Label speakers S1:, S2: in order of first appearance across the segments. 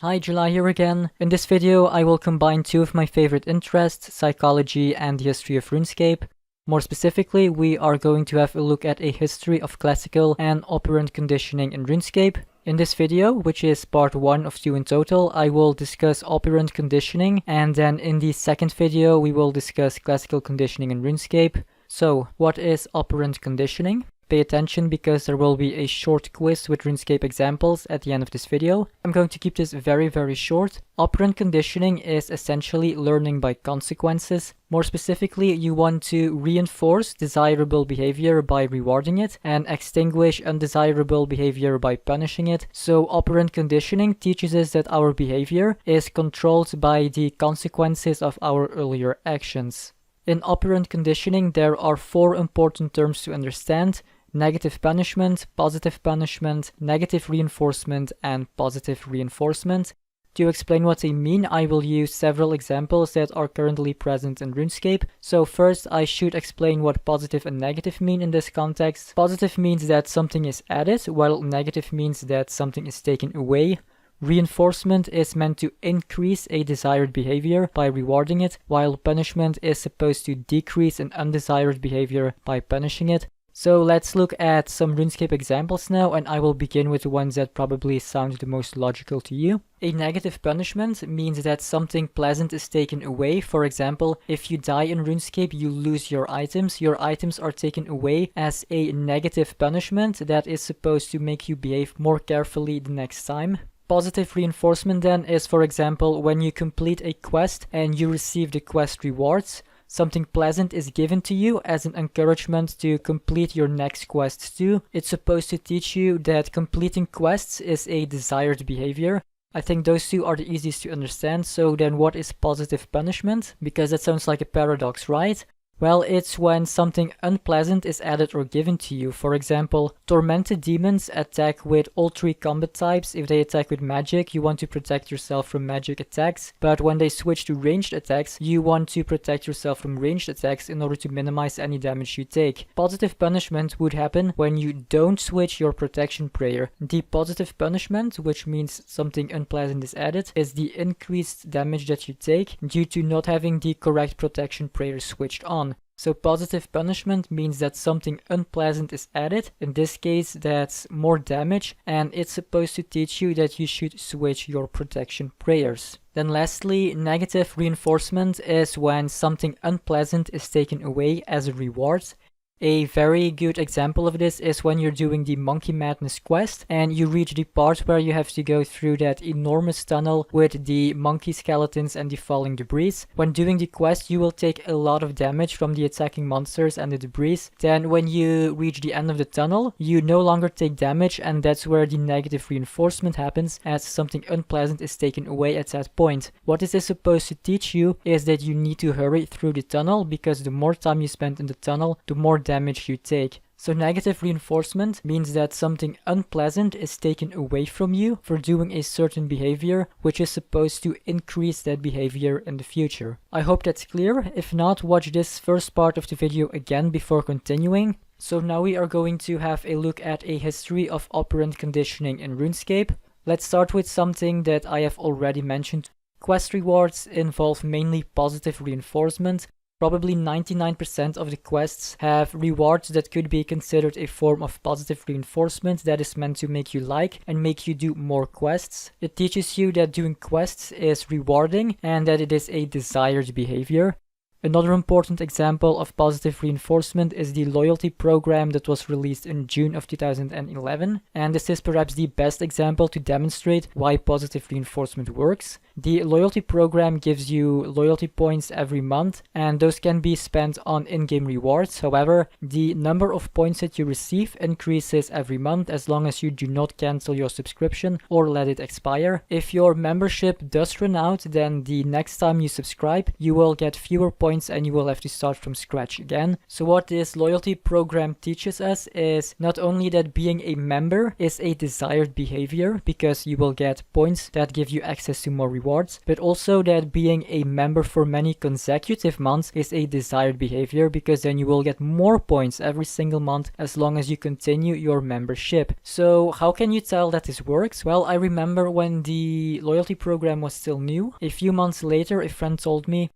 S1: Hi, July here again. In this video, I will combine two of my favorite interests, psychology and the history of RuneScape. More specifically, we are going to have a look at a history of classical and operant conditioning in RuneScape. In this video, which is part 1 of 2 in total, I will discuss operant conditioning, and then in the second video, we will discuss classical conditioning in RuneScape. So, what is operant conditioning? Pay attention because there will be a short quiz with RuneScape examples at the end of this video. I'm going to keep this very short. Operant conditioning is essentially learning by consequences. More specifically, you want to reinforce desirable behavior by rewarding it and extinguish undesirable behavior by punishing it. So operant conditioning teaches us that our behavior is controlled by the consequences of our earlier actions. In operant conditioning, there are 4 important terms to understand: negative punishment, positive punishment, negative reinforcement, and positive reinforcement. To explain what they mean, I will use several examples that are currently present in RuneScape. So first, I should explain what positive and negative mean in this context. Positive means that something is added, while negative means that something is taken away. Reinforcement is meant to increase a desired behavior by rewarding it, while punishment is supposed to decrease an undesired behavior by punishing it. So let's look at some RuneScape examples now, and I will begin with the ones that probably sound the most logical to you. A negative punishment means that something pleasant is taken away. For example, if you die in RuneScape, you lose your items. Your items are taken away as a negative punishment that is supposed to make you behave more carefully the next time. Positive reinforcement then is, for example, when you complete a quest and you receive the quest rewards. Something pleasant is given to you as an encouragement to complete your next quest too. It's supposed to teach you that completing quests is a desired behavior. I think those two are the easiest to understand. So then what is positive punishment? Because that sounds like a paradox, right? Well, it's when something unpleasant is added or given to you. For example, tormented demons attack with all 3 combat types. If they attack with magic, you want to protect yourself from magic attacks. But when they switch to ranged attacks, you want to protect yourself from ranged attacks in order to minimize any damage you take. Positive punishment would happen when you don't switch your protection prayer. The positive punishment, which means something unpleasant is added, is the increased damage that you take due to not having the correct protection prayer switched on. So positive punishment means that something unpleasant is added. In this case, that's more damage, and it's supposed to teach you that you should switch your protection prayers. Then lastly, negative reinforcement is when something unpleasant is taken away as a reward. A very good example of this is when you're doing the Monkey Madness quest and you reach the part where you have to go through that enormous tunnel with the monkey skeletons and the falling debris. When doing the quest, you will take a lot of damage from the attacking monsters and the debris. Then when you reach the end of the tunnel, you no longer take damage, and that's where the negative reinforcement happens, as something unpleasant is taken away at that point. What this is supposed to teach you is that you need to hurry through the tunnel, because the more time you spend in the tunnel, the more damage you take. So negative reinforcement means that something unpleasant is taken away from you for doing a certain behavior, which is supposed to increase that behavior in the future. I hope that's clear. If not, watch this first part of the video again before continuing. So now we are going to have a look at a history of operant conditioning in RuneScape. Let's start with something that I have already mentioned. Quest rewards involve mainly positive reinforcement. Probably 99% of the quests have rewards that could be considered a form of positive reinforcement that is meant to make you like and make you do more quests. It teaches you that doing quests is rewarding and that it is a desired behavior. Another important example of positive reinforcement is the loyalty program that was released in June of 2011, and this is perhaps the best example to demonstrate why positive reinforcement works. The loyalty program gives you loyalty points every month, and those can be spent on in-game rewards. However, the number of points that you receive increases every month as long as you do not cancel your subscription or let it expire. If your membership does run out, then the next time you subscribe, you will get fewer points and you will have to start from scratch again. So what this loyalty program teaches us is not only that being a member is a desired behavior, because you will get points that give you access to more rewards, rewards, but also that being a member for many consecutive months is a desired behavior, because then you will get more points every single month as long as you continue your membership. So how can you tell that this works? Well, I remember when the loyalty program was still new, a few months later a friend told me,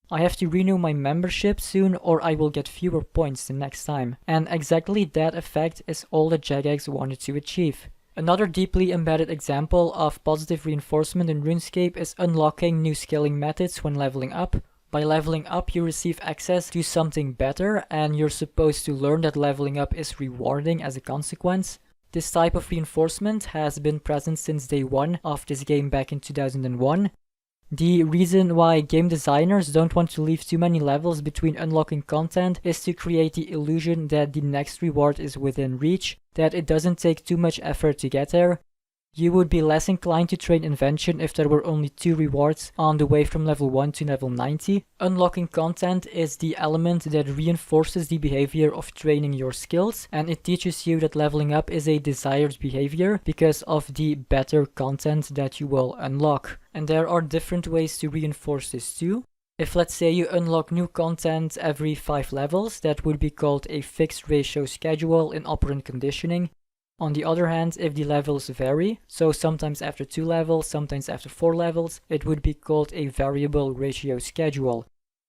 S1: I have to renew my membership soon or I will get fewer points the next time. And exactly that effect is all that Jagex wanted to achieve. Another deeply embedded example of positive reinforcement in RuneScape is unlocking new scaling methods when leveling up. By leveling up, you receive access to something better, and you're supposed to learn that leveling up is rewarding as a consequence. This type of reinforcement has been present since day one of this game back in 2001. The reason why game designers don't want to leave too many levels between unlocking content is to create the illusion that the next reward is within reach, that it doesn't take too much effort to get there. You would be less inclined to train Invention if there were only 2 rewards on the way from level 1 to level 90. Unlocking content is the element that reinforces the behavior of training your skills, and it teaches you that leveling up is a desired behavior because of the better content that you will unlock. And there are different ways to reinforce this too. If let's say you unlock new content every 5 levels, that would be called a fixed ratio schedule in operant conditioning. On the other hand, if the levels vary, so sometimes after 2 levels, sometimes after 4 levels, it would be called a variable ratio schedule.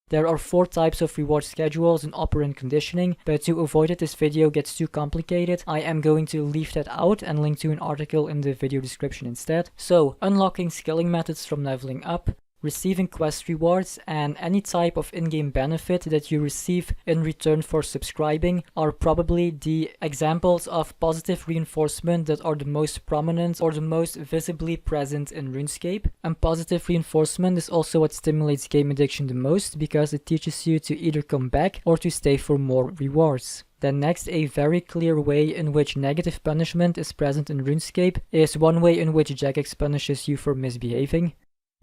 S1: There are 4 types of reward schedules in operant conditioning, but to avoid it this video gets too complicated, I am going to leave that out and link to an article in the video description instead. So, unlocking scaling methods from leveling up, receiving quest rewards, and any type of in-game benefit that you receive in return for subscribing are probably the examples of positive reinforcement that are the most prominent or the most visibly present in RuneScape. And positive reinforcement is also what stimulates game addiction the most, because it teaches you to either come back or to stay for more rewards. Then next, a very clear way in which negative punishment is present in RuneScape is one way in which Jagex punishes you for misbehaving.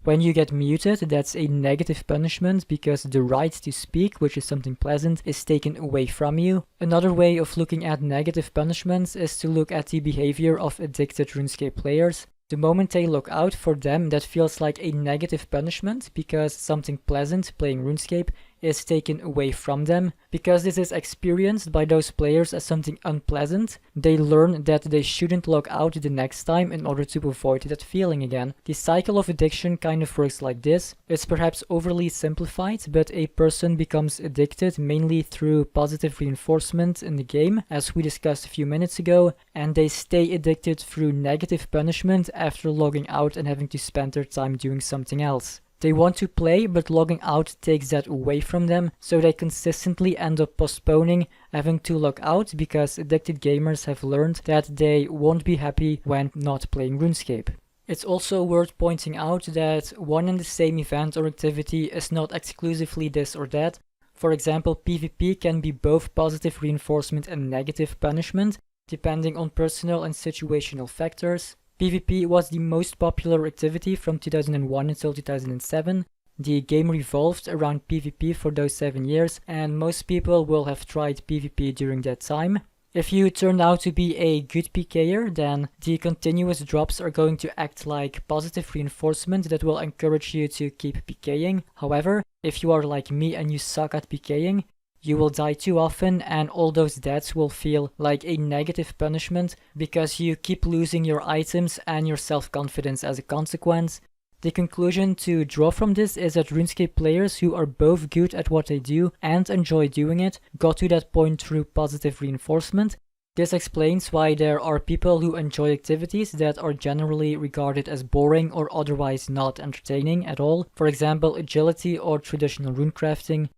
S1: When you get muted, that's a negative punishment because the right to speak, which is something pleasant, is taken away from you. Another way of looking at negative punishments is to look at the behavior of addicted RuneScape players. The moment they log out, for them that feels like a negative punishment because something pleasant, playing RuneScape, is taken away from them. Because this is experienced by those players as something unpleasant, they learn that they shouldn't log out the next time in order to avoid that feeling again. The cycle of addiction kind of works like this. It's perhaps overly simplified, but a person becomes addicted mainly through positive reinforcement in the game, as we discussed a few minutes ago, and they stay addicted through negative punishment after logging out and having to spend their time doing something else. They want to play, but logging out takes that away from them, so they consistently end up postponing having to log out because addicted gamers have learned that they won't be happy when not playing RuneScape. It's also worth pointing out that one and the same event or activity is not exclusively this or that. For example, PvP can be both positive reinforcement and negative punishment, depending on personal and situational factors. PvP was the most popular activity from 2001 until 2007. The game revolved around PvP for those 7 years, and most people will have tried PvP during that time. If you turned out to be a good PKer, then the continuous drops are going to act like positive reinforcement that will encourage you to keep PKing. However, if you are like me and you suck at PKing, you will die too often, and all those deaths will feel like a negative punishment because you keep losing your items and your self-confidence as a consequence. The conclusion to draw from this is that RuneScape players who are both good at what they do and enjoy doing it got to that point through positive reinforcement. This explains why there are people who enjoy activities that are generally regarded as boring or otherwise not entertaining at all, for example agility or traditional runecrafting.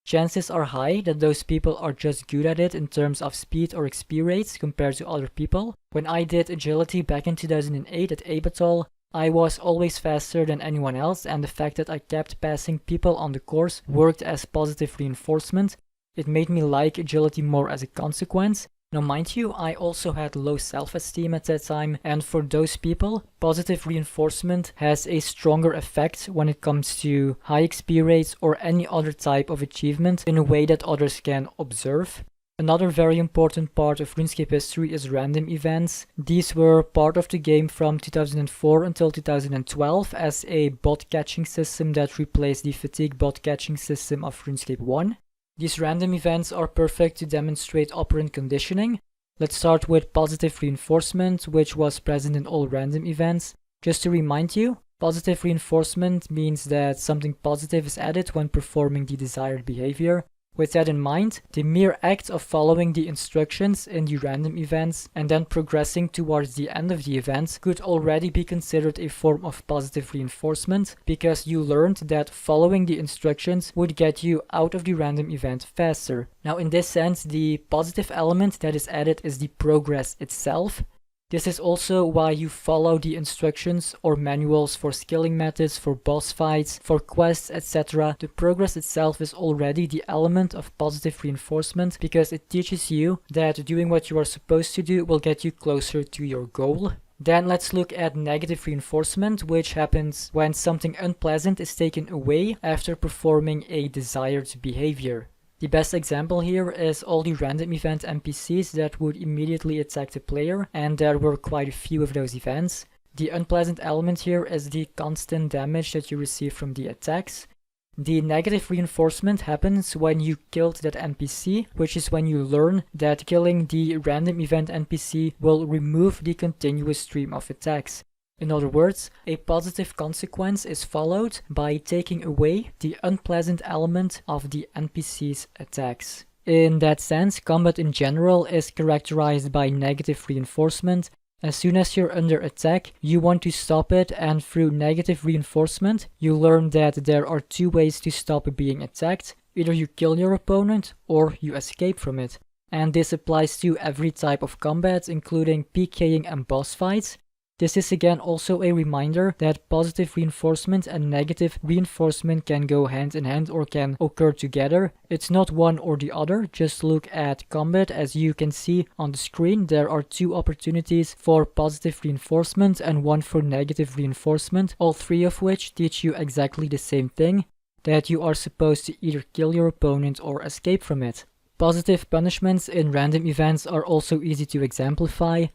S1: Chances are high that those people are just good at it in terms of speed or XP rates compared to other people. When I did agility back in 2008 at Abatol, I was always faster than anyone else, and the fact that I kept passing people on the course worked as positive reinforcement. It made me like agility more as a consequence. Now mind you, I also had low self-esteem at that time, and for those people, positive reinforcement has a stronger effect when it comes to high XP rates or any other type of achievement in a way that others can observe. Another very important part of RuneScape history is random events. These were part of the game from 2004 until 2012 as a bot catching system that replaced the fatigue bot catching system of RuneScape 1. These random events are perfect to demonstrate operant conditioning. Let's start with positive reinforcement, which was present in all random events. Just to remind you, positive reinforcement means that something positive is added when performing the desired behavior. With that in mind, the mere act of following the instructions in the random events and then progressing towards the end of the event could already be considered a form of positive reinforcement because you learned that following the instructions would get you out of the random event faster. Now in this sense, the positive element that is added is the progress itself. This is also why you follow the instructions or manuals for skilling methods, for boss fights, for quests, etc. The progress itself is already the element of positive reinforcement because it teaches you that doing what you are supposed to do will get you closer to your goal. Then let's look at negative reinforcement, which happens when something unpleasant is taken away after performing a desired behavior. The best example here is all the random event NPCs that would immediately attack the player, and there were quite a few of those events. The unpleasant element here is the constant damage that you receive from the attacks. The negative reinforcement happens when you killed that NPC, which is when you learn that killing the random event NPC will remove the continuous stream of attacks. In other words, a positive consequence is followed by taking away the unpleasant element of the NPC's attacks. In that sense, combat in general is characterized by negative reinforcement. As soon as you're under attack, you want to stop it, and through negative reinforcement, you learn that there are two ways to stop being attacked. Either you kill your opponent, or you escape from it. And this applies to every type of combat, including PKing and boss fights. This is again also a reminder that positive reinforcement and negative reinforcement can go hand in hand or can occur together. It's not one or the other, just look at combat. As you can see on the screen, there are two opportunities for positive reinforcement and one for negative reinforcement, all three of which teach you exactly the same thing, that you are supposed to either kill your opponent or escape from it. Positive punishments in random events are also easy to exemplify.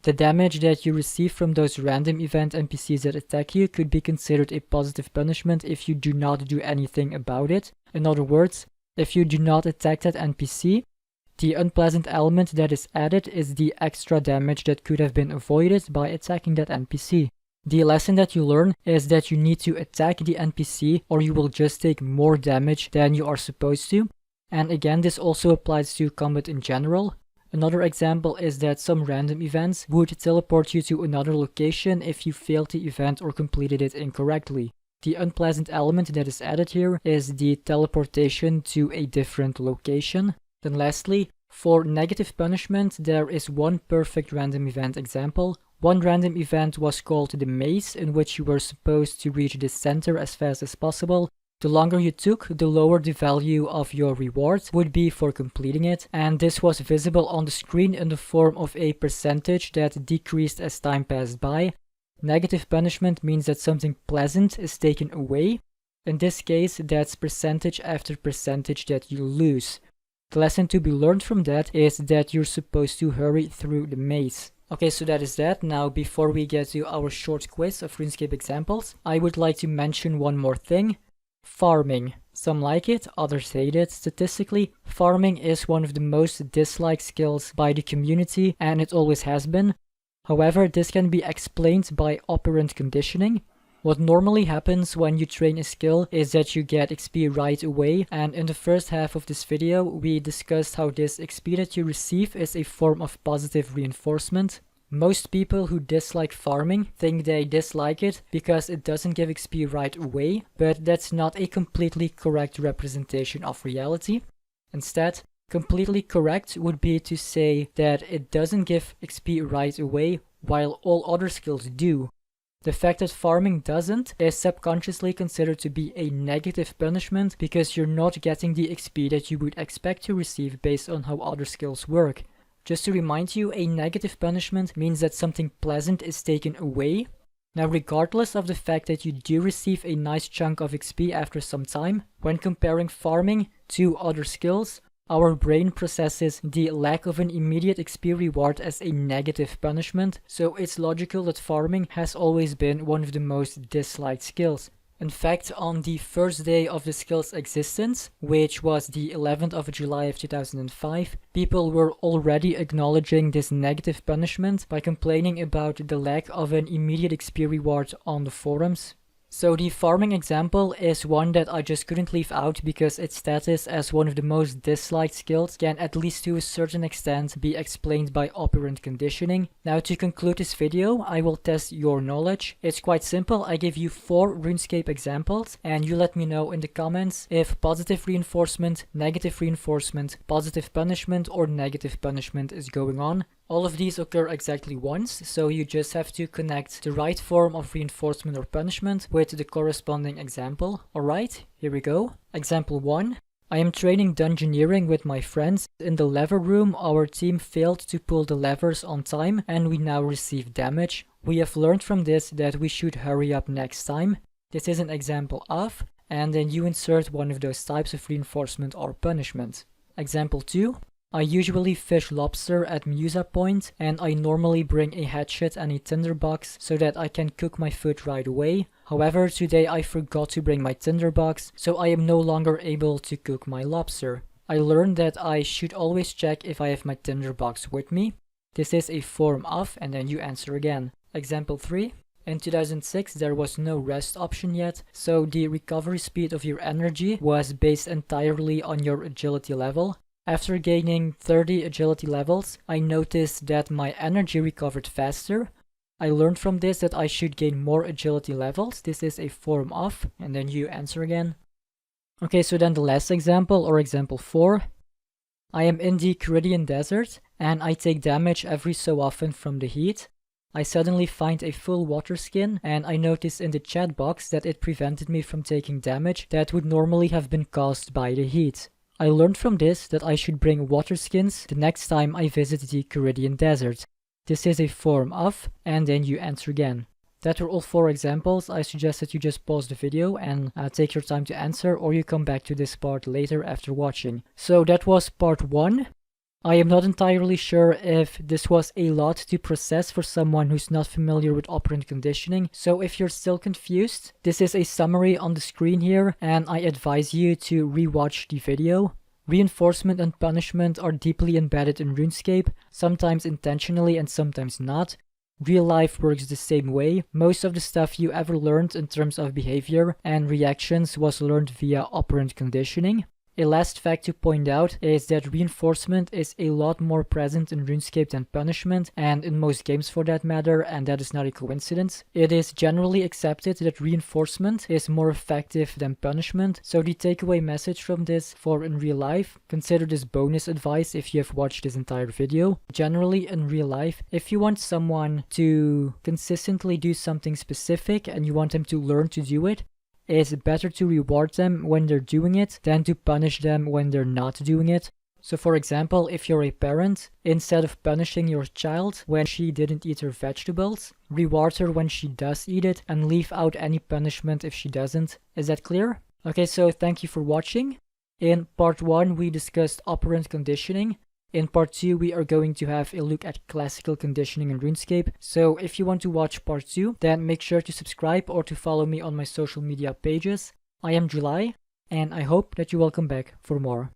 S1: The damage that you receive from those random event NPCs that attack you could be considered a positive punishment if you do not do anything about it. In other words, if you do not attack that NPC, the unpleasant element that is added is the extra damage that could have been avoided by attacking that NPC. The lesson that you learn is that you need to attack the NPC or you will just take more damage than you are supposed to. And again, this also applies to combat in general. Another example is that some random events would teleport you to another location if you failed the event or completed it incorrectly. The unpleasant element that is added here is the teleportation to a different location. Then lastly, for negative punishment, there is one perfect random event example. One random event was called the maze, in which you were supposed to reach the center as fast as possible. The longer you took, the lower the value of your reward would be for completing it, and this was visible on the screen in the form of a percentage that decreased as time passed by. Negative punishment means that something pleasant is taken away. In this case, that's percentage after percentage that you lose. The lesson to be learned from that is that you're supposed to hurry through the maze. Okay, so that is that. Now, before we get to our short quiz of RuneScape examples, I would like to mention one more thing. Farming. Some like it, others hate it. Statistically, farming is one of the most disliked skills by the community, and it always has been. However, this can be explained by operant conditioning. What normally happens when you train a skill is that you get XP right away, and in the first half of this video, we discussed how this XP that you receive is a form of positive reinforcement. Most people who dislike farming think they dislike it because it doesn't give XP right away, but that's not a completely correct representation of reality. Instead, completely correct would be to say that it doesn't give XP right away while all other skills do. The fact that farming doesn't is subconsciously considered to be a negative punishment because you're not getting the XP that you would expect to receive based on how other skills work. Just to remind you, a negative punishment means that something pleasant is taken away. Now, regardless of the fact that you do receive a nice chunk of XP after some time, when comparing farming to other skills, Our brain processes the lack of an immediate XP reward as a negative punishment, so it's logical that farming has always been one of the most disliked skills. In fact, on the first day of the skill's existence, which was the 11th of July of 2005, people were already acknowledging this negative punishment by complaining about the lack of an immediate XP reward on the forums. So the farming example is one that I just couldn't leave out because its status as one of the most disliked skills can, at least to a certain extent, be explained by operant conditioning. Now, to conclude this video, I will test your knowledge. It's quite simple. I give you 4 RuneScape examples and you let me know in the comments if positive reinforcement, negative reinforcement, positive punishment or negative punishment is going on. All of these occur exactly once, so you just have to connect the right form of reinforcement or punishment with the corresponding example. Alright, here we go. Example 1. I am training dungeoneering with my friends. In the lever room, our team failed to pull the levers on time and we now receive damage. We have learned from this that we should hurry up next time. This is an example of, and then you insert one of those types of reinforcement or punishment. Example 2. I usually fish lobster at Musa Point and I normally bring a hatchet and a tinderbox so that I can cook my food right away. However, today I forgot to bring my tinderbox, so I am no longer able to cook my lobster. I learned that I should always check if I have my tinderbox with me. This is a form of, and then you answer again. Example 3. In 2006 there was no rest option yet, so the recovery speed of your energy was based entirely on your agility level. After gaining 30 agility levels, I noticed that my energy recovered faster. I learned from this that I should gain more agility levels. This is a form of, and then you answer again. Okay, so then the last example, or example 4. I am in the Caribbean desert, and I take damage every so often from the heat. I suddenly find a full water skin, and I notice in the chat box that it prevented me from taking damage that would normally have been caused by the heat. I learned from this that I should bring water skins the next time I visit the Caribbean desert. This is a form of, and then you answer again. That were all 4 examples. I suggest that you just pause the video and take your time to answer, or you come back to this part later after watching. So that was part 1. I am not entirely sure if this was a lot to process for someone who's not familiar with operant conditioning, so if you're still confused, this is a summary on the screen here, and I advise you to rewatch the video. Reinforcement and punishment are deeply embedded in RuneScape, sometimes intentionally and sometimes not. Real life works the same way. Most of the stuff you ever learned in terms of behavior and reactions was learned via operant conditioning. A last fact to point out is that reinforcement is a lot more present in RuneScape than punishment, and in most games for that matter, and that is not a coincidence. It is generally accepted that reinforcement is more effective than punishment, so the takeaway message from this for in real life, consider this bonus advice if you have watched this entire video. Generally in real life, if you want someone to consistently do something specific and you want them to learn to do it, it's better to reward them when they're doing it than to punish them when they're not doing it. So for example, if you're a parent, instead of punishing your child when she didn't eat her vegetables, reward her when she does eat it and leave out any punishment if she doesn't. Is that clear? Okay, so thank you for watching. In part 1 we discussed operant conditioning. In part 2 we are going to have a look at classical conditioning in RuneScape. So if you want to watch part 2, then make sure to subscribe or to follow me on my social media pages. I am July, and I hope that you will come back for more.